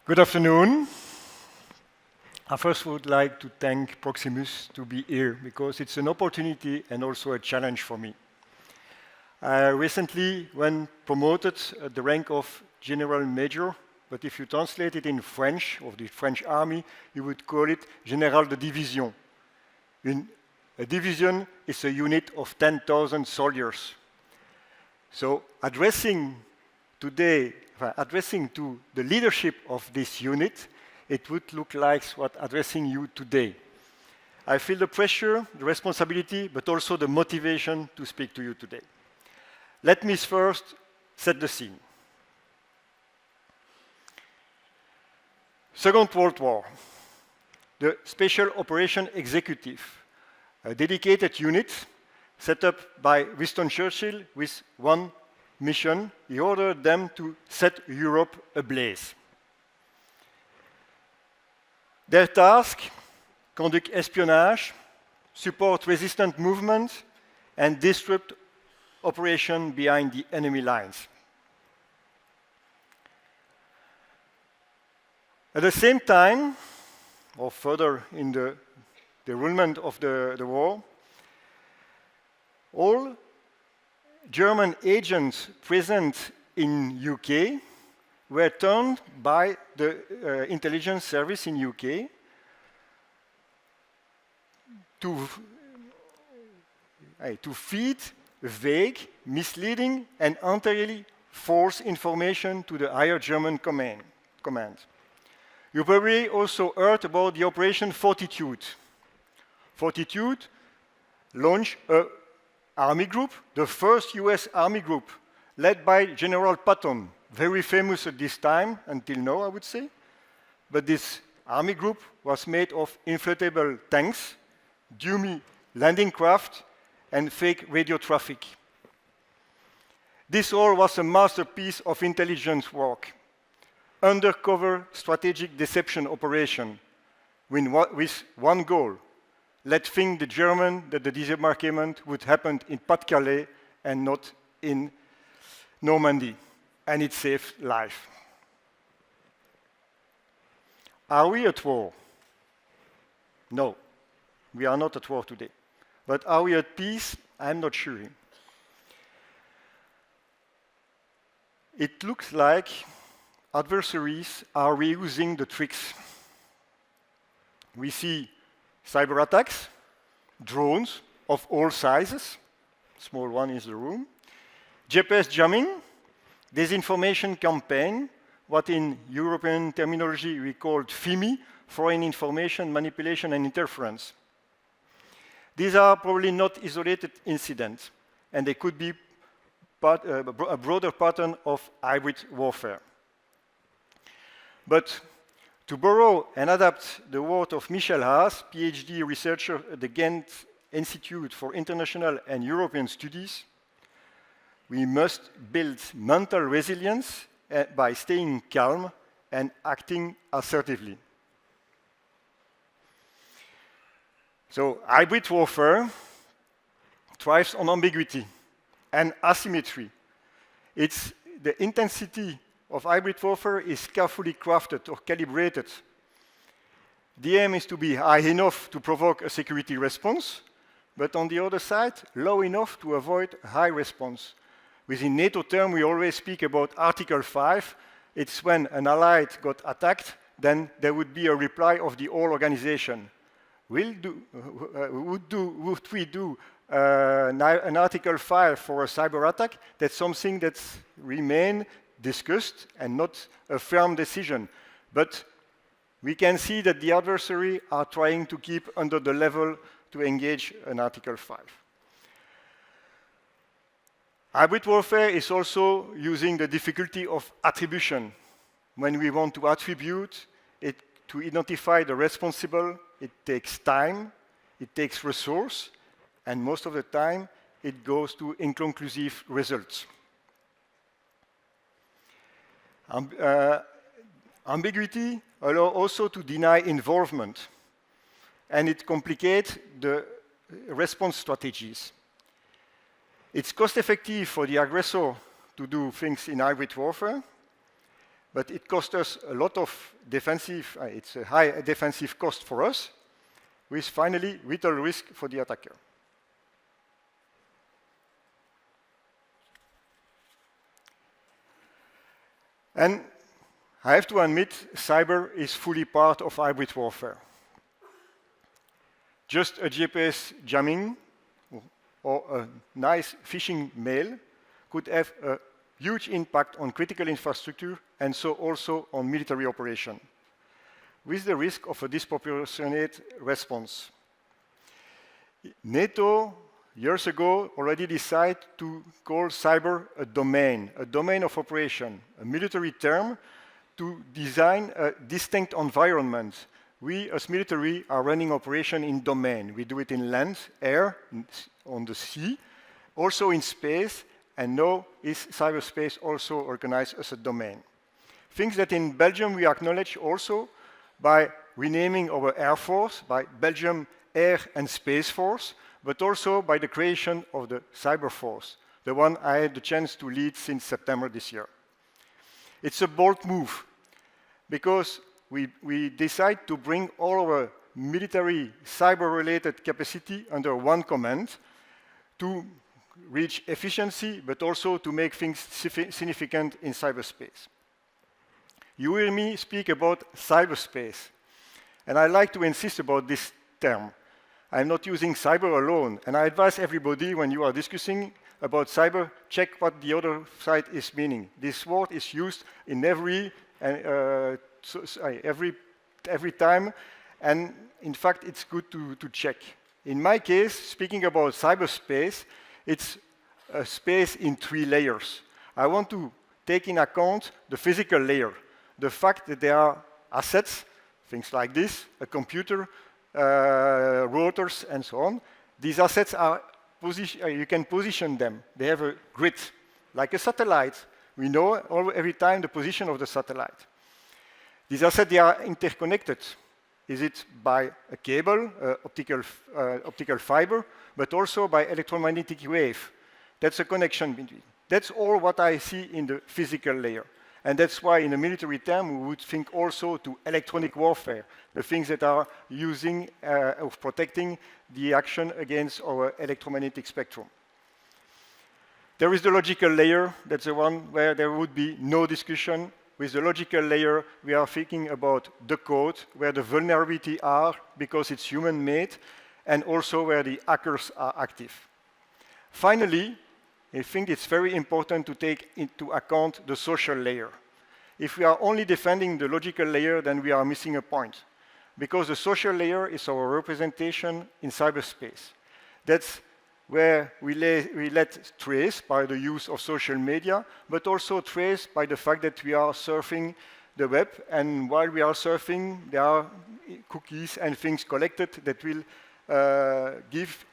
Good afternoon. I first would like to thank Proximus to be here because it's an opportunity and also a challenge for me. I recently was promoted at the rank of General Major, but if you translate it in French, of the French army, you would call it Général de Division. A division is a unit of 10,000 soldiers. So addressing to the leadership of this unit, it would look like what addressing you today. I feel the pressure, the responsibility, but also the motivation to speak to you today. Let me first set the scene. Second World War. The Special Operation Executive, a dedicated unit set up by Winston Churchill with one mission. He ordered them to set Europe ablaze. Their task: conduct espionage, support resistant movement, and disrupt operation behind the enemy lines. At the same time, or further in the development of the war, all German agents present in UK were turned by the intelligence service in UK to feed vague, misleading, and entirely false information to the higher German command. You probably also heard about the Operation Fortitude. Fortitude launched an army group, the first US army group, led by General Patton, very famous at this time, until now, I would say. But this army group was made of inflatable tanks, dummy landing craft, and fake radio traffic. This all was a masterpiece of intelligence work, undercover strategic deception operation, with one goal: let think the German that the disembarkation would happen in Pas-de-Calais and not in Normandy, and it saved life. Are we at war? No, we are not at war today. But are we at peace? I'm not sure. It looks like adversaries are reusing the tricks. We see cyber attacks, drones of all sizes, small one is the room, GPS jamming, disinformation campaign, what in European terminology we called FIMI, foreign information manipulation and interference. These are probably not isolated incidents, and they could be a broader pattern of hybrid warfare. But to borrow and adapt the word of Michel Haas, PhD researcher at the Ghent Institute for International and European Studies, we must build mental resilience by staying calm and acting assertively. So hybrid warfare thrives on ambiguity and asymmetry. It's the intensity of hybrid warfare is carefully crafted or calibrated. The aim is to be high enough to provoke a security response, but on the other side, low enough to avoid a high response. Within NATO term, we always speak about Article 5. It's when an allied got attacked, then there would be a reply of the whole organization. Would we do an Article 5 for a cyber attack? That's something that's remain discussed and not a firm decision. But we can see that the adversary are trying to keep under the level to engage an Article 5. Hybrid warfare is also using the difficulty of attribution. When we want to attribute it to identify the responsible, it takes time, it takes resource, and most of the time it goes to inconclusive results. Ambiguity allows also to deny involvement, and it complicates the response strategies. It's cost-effective for the aggressor to do things in hybrid warfare, but it costs us a lot of defensive, it's a high defensive cost for us, with finally little risk for the attacker. And I have to admit, cyber is fully part of hybrid warfare. Just a GPS jamming or a nice phishing mail could have a huge impact on critical infrastructure and so also on military operation, with the risk of a disproportionate response. NATO, years ago, already decided to call cyber a domain of operation, a military term to design a distinct environment. We, as military, are running operation in domain. We do it in land, air, on the sea, also in space, and now is cyberspace also organized as a domain. Things that in Belgium we acknowledge also by renaming our Air Force, by Belgium Air and Space Force, but also by the creation of the Cyberforce, the one I had the chance to lead since September this year. It's a bold move, because we decide to bring all our military cyber-related capacity under one command to reach efficiency, but also to make things significant in cyberspace. You hear me speak about cyberspace, and I like to insist about this term. I'm not using cyber alone, and I advise everybody when you are discussing about cyber, check what the other side is meaning. This word is used in every time, and in fact, it's good to check. In my case, speaking about cyberspace, it's a space in 3 layers. I want to take in account the physical layer, the fact that there are assets, things like this, a computer, rotors, and so on. These assets are you can position them. They have a grid, like a satellite. We know every time the position of the satellite. These assets, they are interconnected. Is it by a cable, optical fiber, but also by electromagnetic wave? That's a connection between. That's all what I see in the physical layer. And that's why in a military term, we would think also to electronic warfare, the things that are using of protecting the action against our electromagnetic spectrum. There is the logical layer. That's the one where there would be no discussion. With the logical layer, we are thinking about the code, where the vulnerability are, because it's human-made, and also where the hackers are active. Finally, I think it's very important to take into account the social layer. If we are only defending the logical layer, then we are missing a point, because the social layer is our representation in cyberspace. That's where we let trace by the use of social media, but also trace by the fact that we are surfing the web, and while we are surfing, there are cookies and things collected that will give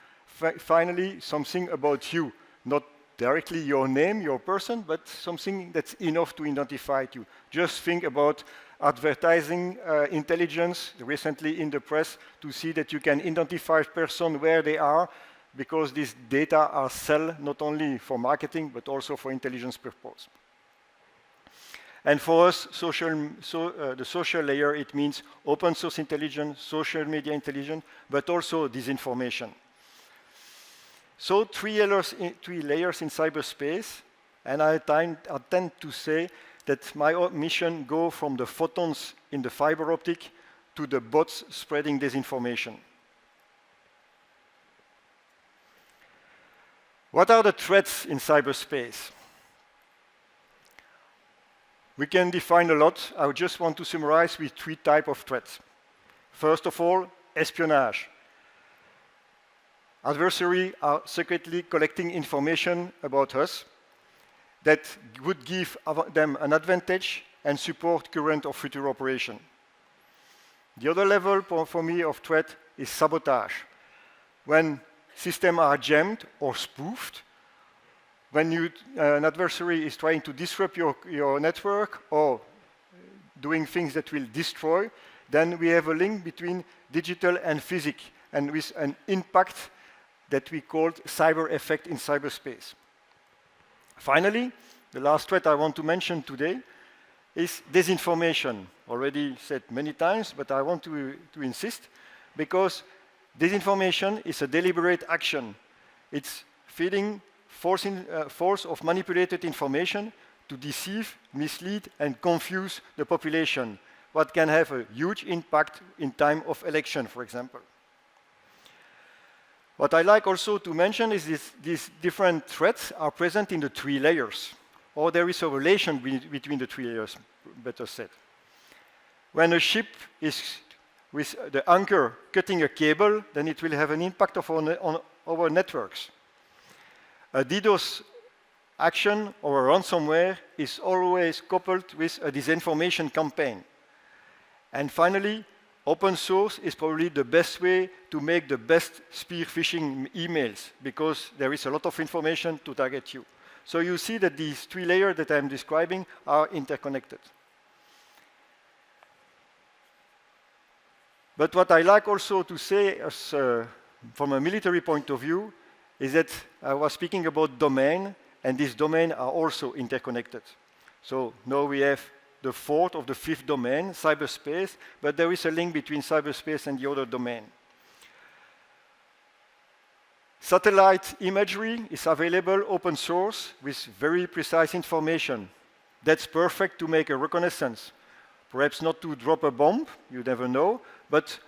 finally something about you, not directly your name, your person, but something that's enough to identify you. Just think about advertising intelligence recently in the press to see that you can identify a person where they are, because these data are sold not only for marketing, but also for intelligence purpose. And for us, the social layer, it means open source intelligence, social media intelligence, but also disinformation. So 3 layers in cyberspace, and I tend to say that my mission goes from the photons in the fiber optic to the bots spreading disinformation. What are the threats in cyberspace? We can define a lot. I just want to summarize with 3 types of threats. First of all, espionage. Adversaries are secretly collecting information about us that would give them an advantage and support current or future operation. The other level for me of threat is sabotage. When systems are jammed or spoofed, when an adversary is trying to disrupt your network or doing things that will destroy, then we have a link between digital and physical, and with an impact that we called cyber effect in cyberspace. Finally, the last threat I want to mention today is disinformation. Already said many times, but I want to insist, because disinformation is a deliberate action. It's feeding force of manipulated information to deceive, mislead, and confuse the population, what can have a huge impact in time of election, for example. What I like also to mention is these different threats are present in the 3 layers, or there is a relation between the 3 layers, better said. When a ship is with the anchor cutting a cable, then it will have an impact on our networks. A DDoS action or a ransomware is always coupled with a disinformation campaign. And finally, open source is probably the best way to make the best spear phishing emails, because there is a lot of information to target you. So you see that these 3 layers that I'm describing are interconnected. But what I like also to say as, from a military point of view is that I was speaking about domain, and these domains are also interconnected. So now we have the 4th or the 5th domain, cyberspace, but there is a link between cyberspace and the other domain. Satellite imagery is available open source with very precise information. That's perfect to make a reconnaissance. Perhaps not to drop a bomb, you never know, but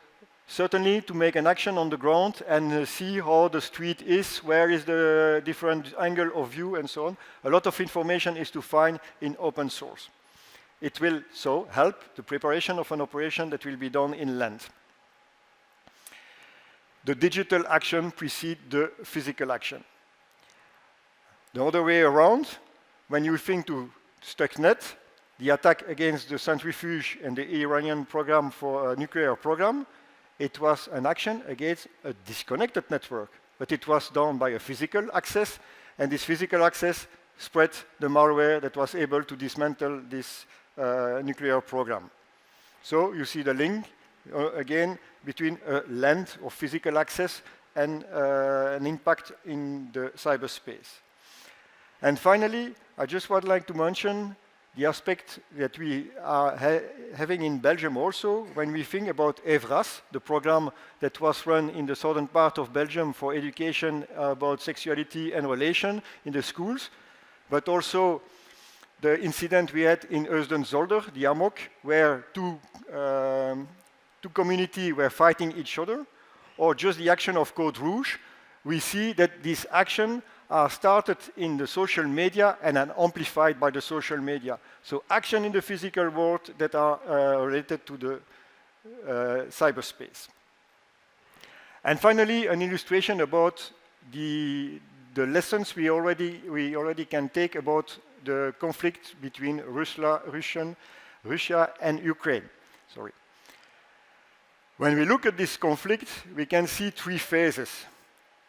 certainly to make an action on the ground and see how the street is, where is the different angle of view, and so on. A lot of information is to find in open source. It will so help the preparation of an operation that will be done inland. The digital action precedes the physical action. The other way around, when you think to Stuxnet, the attack against the centrifuge and the Iranian program for a nuclear program, it was an action against a disconnected network, but it was done by a physical access, and this physical access spread the malware that was able to dismantle this nuclear program. So you see the link, again, between a land of physical access and an impact in the cyberspace. And finally, I just would like to mention the aspect that we are having in Belgium also, when we think about EVRAS, the program that was run in the southern part of Belgium for education about sexuality and relation in the schools, but also the incident we had in Heusden-Zolder, the amok, where two communities were fighting each other, or just the action of Code Rouge, we see that these actions are started in the social media and are amplified by the social media. So action in the physical world that are related to the cyberspace. And finally, an illustration about the lessons we already can take about the conflict between Russia and Ukraine. Sorry. When we look at this conflict, we can see 3 phases.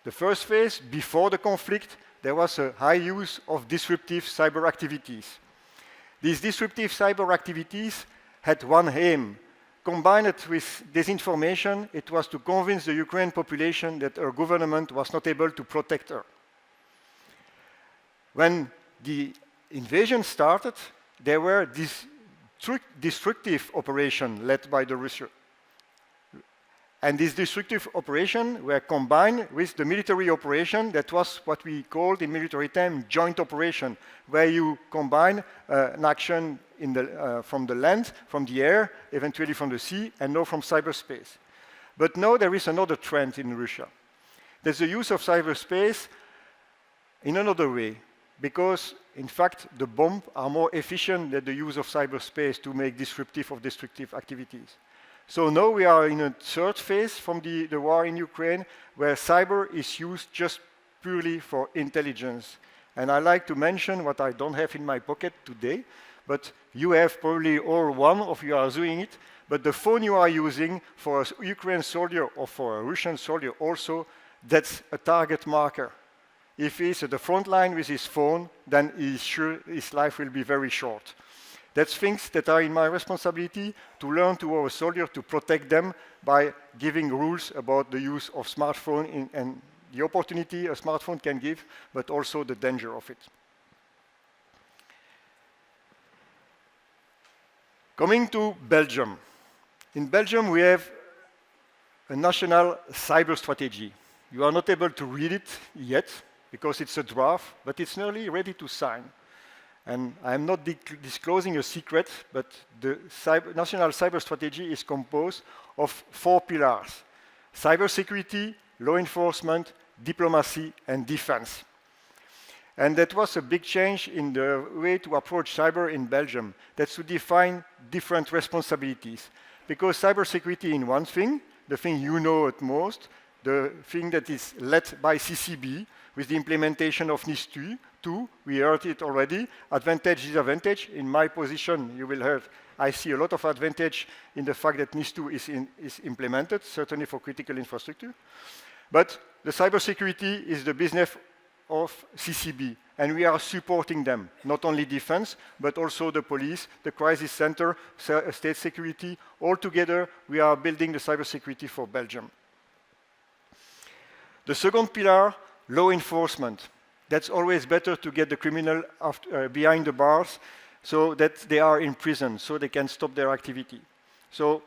The first phase, before the conflict, there was a high use of disruptive cyber activities. These disruptive cyber activities had one aim. Combined with disinformation, it was to convince the Ukrainian population that her government was not able to protect her. When the invasion started, there were these destructive operations led by the Russians. And these destructive operations were combined with the military operation that was what we called in military time joint operation, where you combine an action in from the land, from the air, eventually from the sea, and now from cyberspace. But now there is another trend in Russia. There's the use of cyberspace in another way, because in fact the bombs are more efficient than the use of cyberspace to make disruptive or destructive activities. So now we are in a third phase from the war in Ukraine, where cyber is used just purely for intelligence. And I like to mention what I don't have in my pocket today, but you have probably all one of you are doing it, but the phone you are using for a Ukrainian soldier or for a Russian soldier also, that's a target marker. If he's at the front line with his phone, then he's sure his life will be very short. That's things that are in my responsibility to learn to our soldiers, to protect them by giving rules about the use of smartphone and the opportunity a smartphone can give, but also the danger of it. Coming to Belgium. In Belgium, we have a national cyber strategy. You are not able to read it yet because it's a draft, but it's nearly ready to sign. And I'm not disclosing a secret, but the national cyber strategy is composed of 4 pillars: cybersecurity, law enforcement, diplomacy, and defense. And that was a big change in the way to approach cyber in Belgium. That's to define different responsibilities. Because cybersecurity is one thing, the thing you know at most, the thing that is led by CCB with the implementation of NIS2. We heard it already. Advantage, disadvantage. In my position, you will hear, I see a lot of advantage in the fact that NIS2 is implemented, certainly for critical infrastructure. But the cybersecurity is the business of CCB, and we are supporting them, not only defense, but also the police, the crisis center, state security. All together, we are building the cybersecurity for Belgium. The second pillar, law enforcement. That's always better to get the criminal behind the bars so that they are in prison, so they can stop their activity. So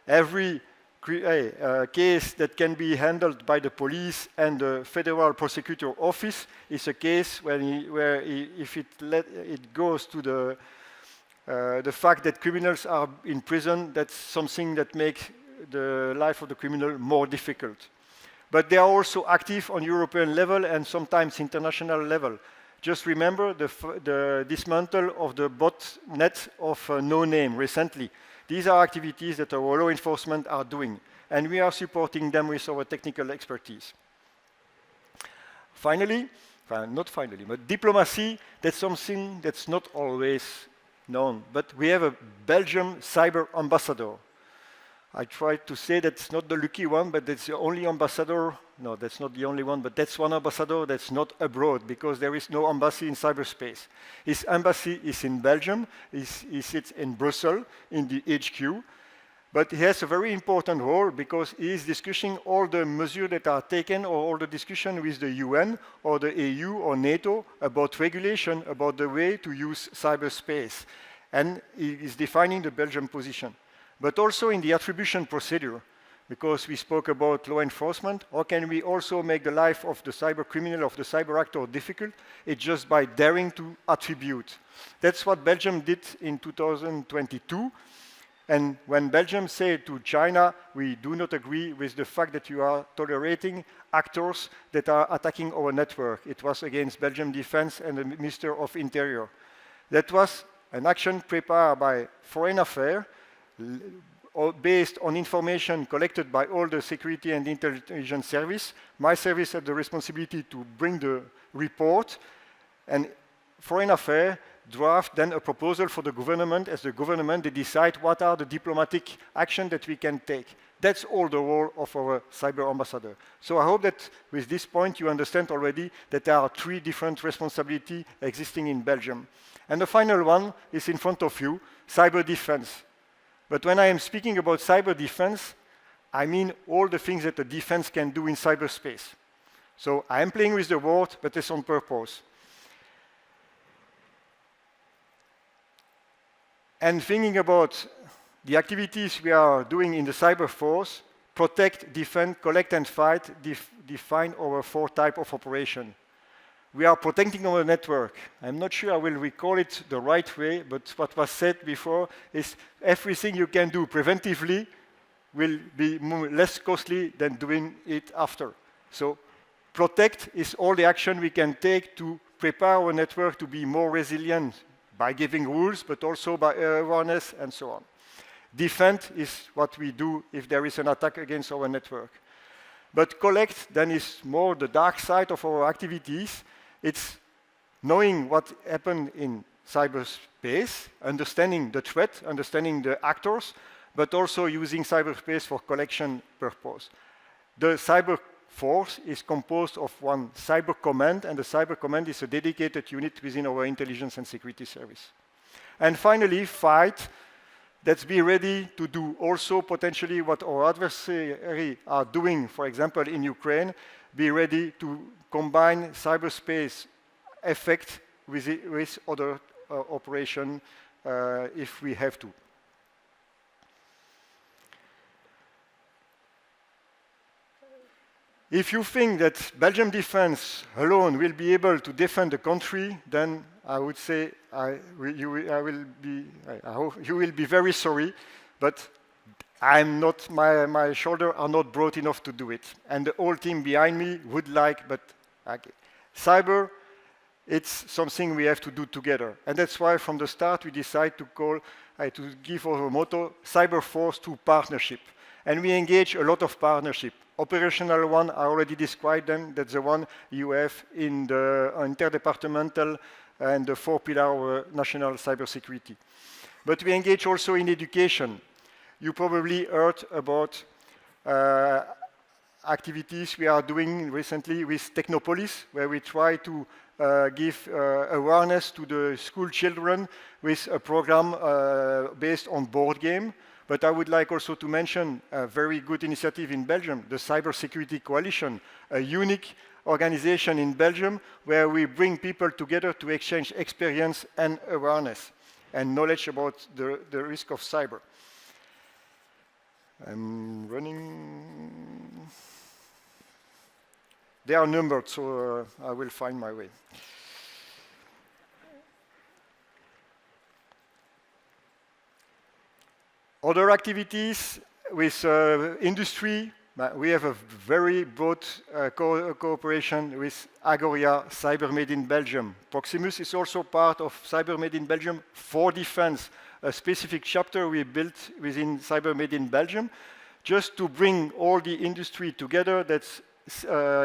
every case that can be handled by the police and the federal prosecutor office is a case where if it goes to the fact that criminals are in prison, that's something that makes the life of the criminal more difficult. But they are also active on European level and sometimes international level. Just remember the dismantle of the botnet of No Name recently. These are activities that our law enforcement are doing, and we are supporting them with our technical expertise. Finally, not finally, but diplomacy, that's something that's not always known, but we have a Belgian cyber ambassador. I tried to say that's not the lucky one, but that's the only ambassador. No, that's not the only one, but that's one ambassador that's not abroad, because there is no embassy in cyberspace. His embassy is in Belgium. He sits in Brussels, in the HQ. But he has a very important role because he is discussing all the measures that are taken or all the discussion with the UN or the EU or NATO about regulation, about the way to use cyberspace. And he is defining the Belgian position. But also in the attribution procedure, because we spoke about law enforcement, how can we also make the life of the cyber criminal, of the cyber actor difficult? It's just by daring to attribute. That's what Belgium did in 2022. And when Belgium said to China, we do not agree with the fact that you are tolerating actors that are attacking our network. It was against Belgium Defense and the Minister of Interior. That was an action prepared by Foreign Affairs, based on information collected by all the security and intelligence service. My service had the responsibility to bring the report, and Foreign Affairs draft then a proposal for the government. As the government, they decide what are the diplomatic actions that we can take. That's all the role of our cyber ambassador. So I hope that with this point you understand already that there are 3 different responsibilities existing in Belgium. And the final one is in front of you, cyber defense. But when I am speaking about cyber defense, I mean all the things that the defense can do in cyberspace. So I am playing with the word, but it's on purpose. And thinking about the activities we are doing in the Cyberforce, protect, defend, collect, and fight, define our 4 types of operation. We are protecting our network. I'm not sure I will recall it the right way, but what was said before is everything you can do preventively will be less costly than doing it after. So protect is all the action we can take to prepare our network to be more resilient by giving rules, but also by awareness and so on. Defend is what we do if there is an attack against our network. But collect then is more the dark side of our activities. It's knowing what happened in cyberspace, understanding the threat, understanding the actors, but also using cyberspace for collection purpose. The Cyberforce is composed of one cyber command, and the cyber command is a dedicated unit within our intelligence and security service. And finally, fight. Let's be ready to do also potentially what our adversaries are doing, for example, in Ukraine. Be ready to combine cyberspace effect with other operation if we have to. If you think that Belgium defense alone will be able to defend the country, then I would say you will be very sorry, but I'm not, my shoulders are not broad enough to do it. And the whole team behind me would like, but okay. Cyber, it's something we have to do together. And that's why from the start we decided to give our motto, Cyberforce to partnership. And we engage a lot of partnership. Operational one, I already described them. That's the one you have in the interdepartmental and the 4-pillar national cybersecurity. But we engage also in education. You probably heard about activities we are doing recently with Technopolis, where we try to give awareness to the school children with a program based on board game. But I would like also to mention a very good initiative in Belgium, the Cybersecurity Coalition, a unique organization in Belgium where we bring people together to exchange experience and awareness and knowledge about the risk of cyber. I'm running. They are numbered, so I will find my way. Other activities with industry, we have a very broad cooperation with Agoria Cyber Made in Belgium. Proximus is also part of Cyber Made in Belgium for defense, a specific chapter we built within Cyber Made in Belgium, just to bring all the industry together that's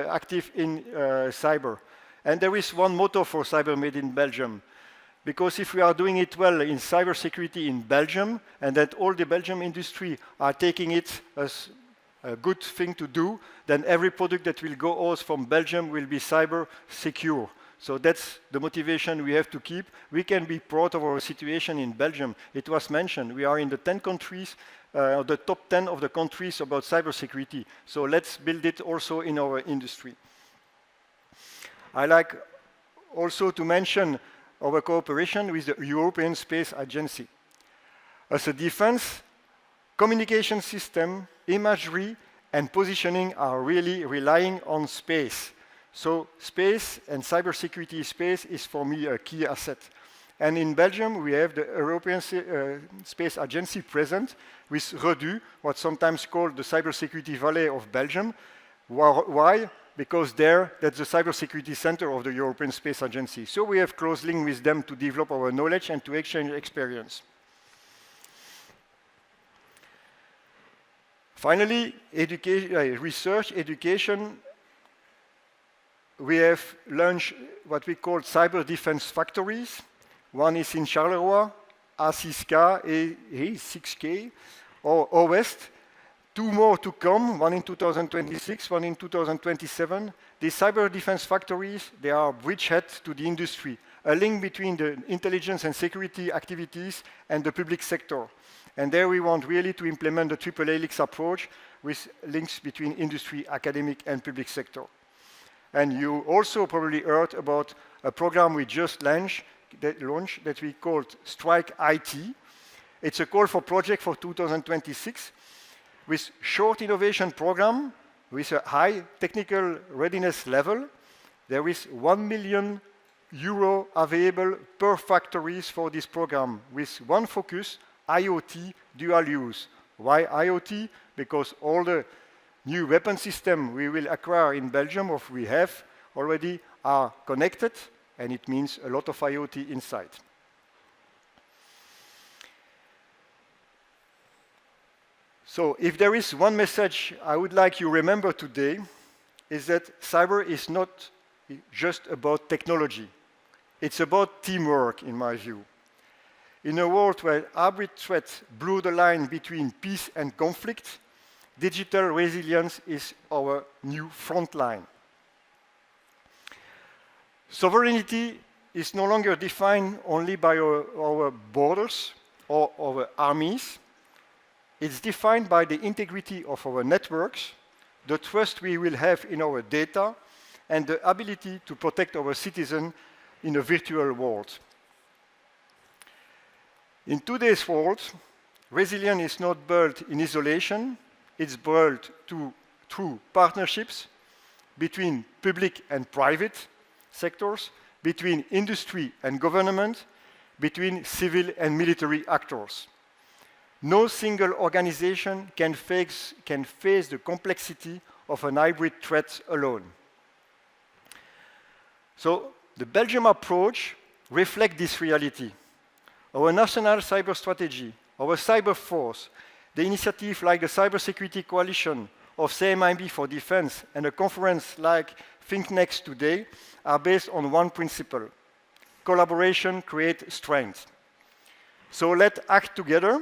active in cyber. And there is one motto for Cyber Made in Belgium. Because if we are doing it well in cybersecurity in Belgium, and that all the Belgian industry are taking it as a good thing to do, then every product that will go out from Belgium will be cyber secure. So that's the motivation we have to keep. We can be proud of our situation in Belgium. It was mentioned, we are in the 10 countries, the top 10 of the countries about cybersecurity. So let's build it also in our industry. I like also to mention our cooperation with the European Space Agency. As a defense, communication system, imagery, and positioning are really relying on space. So space and cybersecurity space is for me a key asset. And in Belgium, we have the European Space Agency present with REDU, what's sometimes called the Cybersecurity Valley of Belgium. Why? Because there, that's the cybersecurity center of the European Space Agency. So we have close link with them to develop our knowledge and to exchange experience. Finally, research, education. We have launched what we call cyber defense factories. One is in Charleroi, A6K, A6K, or West. 2 more to come, one in 2026, one in 2027. These cyber defense factories, they are bridgehead to the industry, a link between the intelligence and security activities and the public sector. And there we want really to implement the triple helix approach with links between industry, academic, and public sector. And you also probably heard about a program we just launched that we called Strike IT. It's a call for project for 2026. With short innovation program, with a high technical readiness level, there is €1 million available per factories for this program, with one focus, IoT dual use. Why IoT? Because all the new weapon systems we will acquire in Belgium, or we have already, are connected, and it means a lot of IoT inside. So if there is one message I would like you to remember today, is that cyber is not just about technology. It's about teamwork, in my view. In a world where hybrid threats blur the line between peace and conflict, digital resilience is our new front line. Sovereignty is no longer defined only by our borders or our armies. It's defined by the integrity of our networks, the trust we will have in our data, and the ability to protect our citizens in a virtual world. In today's world, resilience is not built in isolation, it's built through partnerships, between public and private sectors, between industry and government, between civil and military actors. No single organization can face the complexity of an hybrid threat alone. So the Belgium approach reflects this reality. Our national cyber strategy, our Cyberforce, the initiative like the Cybersecurity Coalition of CMIB for Defense and a conference like Think Next today are based on one principle. Collaboration creates strength. So let's act together.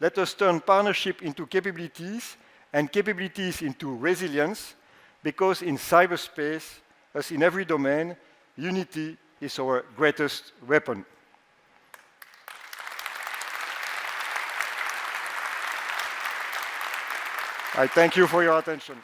Let us turn partnership into capabilities and capabilities into resilience, because in cyberspace, as in every domain, unity is our greatest weapon. I thank you for your attention.